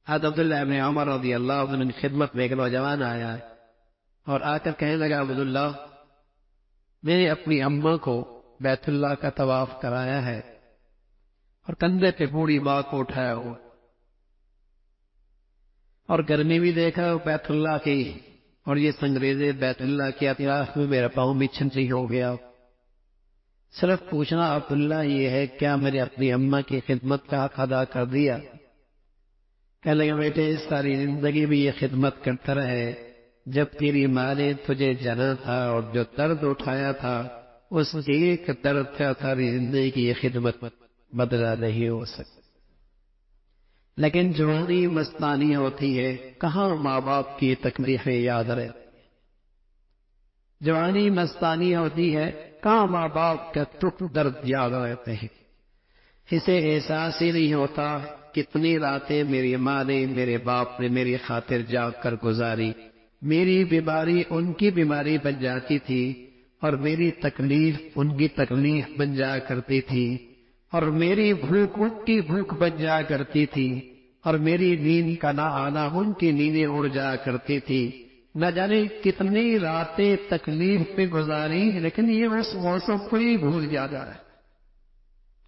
حضرت عبداللہ ابن عمر رضی اللہ عنہ کی خدمت میں ایک نوجوان آیا اور آ کر کہنے لگا عبداللہ میں نے اپنی اماں کو بیت اللہ کا طواف کرایا ہے اور کندھے پہ بوڑھی ماں کو اٹھایا ہوا اور گرمی بھی دیکھا بیت اللہ کی اور یہ سنگریزے بیت اللہ کی اطراف میں میرا پاؤں بھی چھنچی ہو گیا. صرف پوچھنا عبداللہ یہ ہے کیا میں نے اپنی اماں کی خدمت کا حق ادا کر دیا؟ کہنے لگا بیٹے ساری زندگی بھی یہ خدمت کرتا رہے، جب تیری ماں نے تجھے جنا تھا اور جو درد اٹھایا تھا اس ایک درد کا ساری زندگی کی یہ خدمت بدلا نہیں ہو سکتی. لیکن جوانی مستانی ہوتی ہے، کہاں ماں باپ کی تکلیفیں یاد رہتی؟ جوانی مستانی ہوتی ہے، کہاں ماں باپ کا دکھ درد یاد رہتے ہیں؟ اسے احساس ہی نہیں ہوتا کتنی راتیں میری ماں نے میرے باپ نے میری خاطر جاگ کر گزاری. میری بیماری ان کی بیماری بن جاتی تھی اور میری تکلیف ان کی تکلیف بن جایا کرتی تھی اور میری بھوک ان کی بھوک بن جایا کرتی تھی اور میری نیند کا نہ آنا ان کی نیندیں اڑ جایا کرتی تھی. نہ جانے کتنی راتیں تکلیف پہ گزاری، لیکن یہ اس موسم کو ہی بھول جاتا ہے،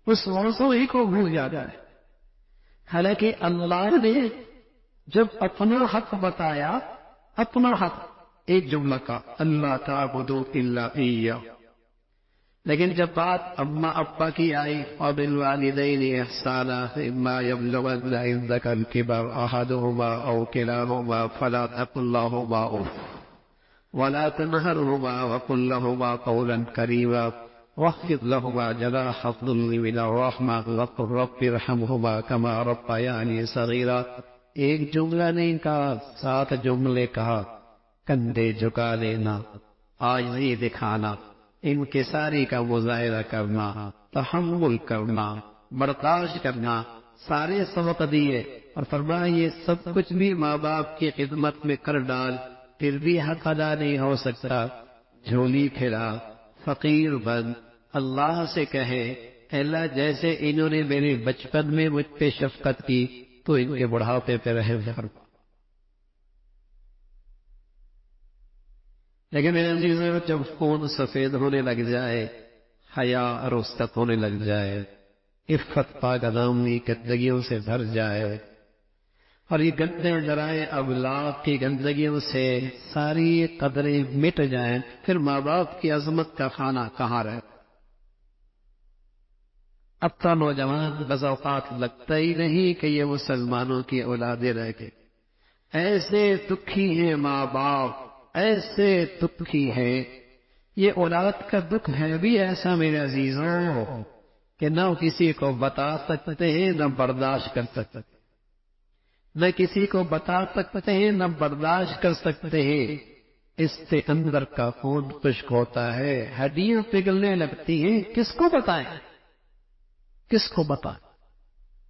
اس موسم ہی کو بھول جاتا ہے. حالانکہ اللہ نے جب اپنا حق بتایا، اپنا حق ایک جملہ کا اللہ تعبدوا الا ایہ، لیکن جب بات اماں ابا کی آئی وبالوالدین احسانا اما یبلغن عندک الکبر احدہما او کلاہما فلا تقل لہما اف ولا تنہرہما وقل لہما قولا کریما واخفض لهما جناح الذل من الرحمة وقل رب ارحمهما كما ربياني صغيرا. ایک جملہ نہیں کہا، 7 جملے کہا. کندھے جھکا لینا، آج نہیں دکھانا، انکساری کا مظاہرہ کرنا، تحمل کرنا، برداشت کرنا، سارے سبق دیے اور فرمایا یہ سب کچھ بھی ماں باپ کی خدمت میں کر ڈال، پھر بھی حق ادا نہیں ہو سکتا. جھولی پھیلا، فقیر بن، اللہ سے کہے اے اللہ جیسے انہوں نے میرے بچپن میں مجھ پہ شفقت کی تو ان کے بڑھاپے پہ رحم فرما. لیکن میرے عزیزوں جب خون سفید ہونے لگ جائے، حیا اور رستت ہونے لگ جائے، عفت پاک دامنی گندگیوں سے بھر جائے اور یہ گندے ڈرائے ابلاغ کی گندگیوں سے ساری قدریں مٹ جائیں، پھر ماں باپ کی عظمت کا کھانا کہاں رہے؟ اب تو نوجوان بعض اوقات لگتا ہی نہیں کہ یہ مسلمانوں کی اولادیں رہ گئے. ایسے دکھی ہیں ماں باپ، ایسے دکھی ہے. یہ اولاد کا دکھ ہے بھی ایسا میرے عزیزوں کہ نہ کسی کو بتا سکتے ہیں نہ برداشت کر سکتے، نہ کسی کو بتا سکتے ہیں نہ برداشت کر سکتے ہیں. اس سے اندر کا خون خشک ہوتا ہے، ہڈیاں پگھلنے لگتی ہیں. کس کو بتائیں، کس کو بتائیں؟